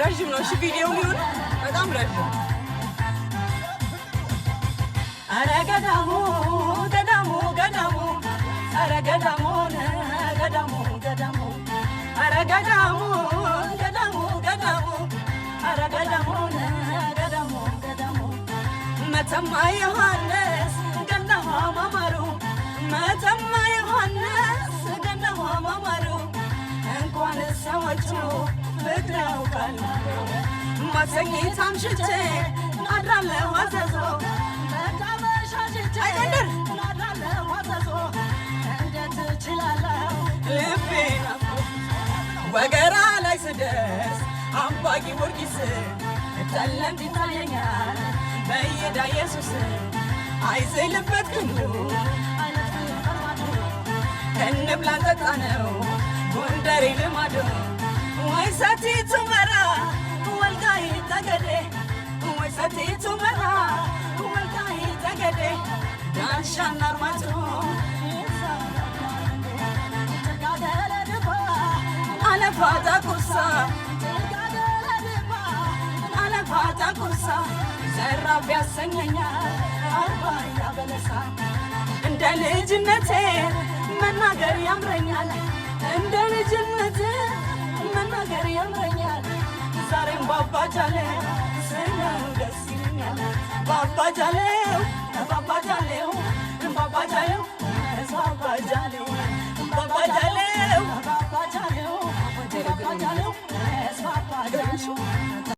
ረጅም ነው። እሺ ቪዲዮ ሊሆን በጣም ረጅም። አረ ገዳሙ ገዳሙ ገዳሙ አረ ገዳሙ ገዳሙ ገዳሙ አረ ገዳሙ ገዳሙ ገዳሙ አረ ገዳሙ ገዳሙ ገዳሙ መተማ ዮሐንስ ገዳሙ ማማሩ መተማ ዮሐንስ ገዳሙ ማማሩ እንኳን ሰዎቹ ፍቅረው ካሉ ማሰኝት አምሽቼ አድራለሁ አዘዞ አይደር አድራለሁ አዘዞ እንዴት እችላለሁ ልቤ ወገራ ላይ ስደርስ አምባ ጊዮርጊስ ተለምድ ይታየኛል በየዳ ኢየሱስ አይዝልበት ክንዱ እንብላ እንጠጣ ነው ጎንደሬ ልማዶ ወይ ሰቲት ሁመራ ወልቃይት ጠገዴ ወይ ሰቲት ሁመራ ወልቃይት ጠገዴ ዳንሻና አርማጭሆ አለፋ ዳቁሳ አለፋ ዳቁሳ ዘራፍ ያሰኘኛል አርባያ በለሳ እንደ ልጅነቴ መናገር ያምረኛል እንደ ልጅነቴ መናገር ያምረኛል ዛሬም ባባጃሌ ስለው ደስ ይለኛል ባባጃሌ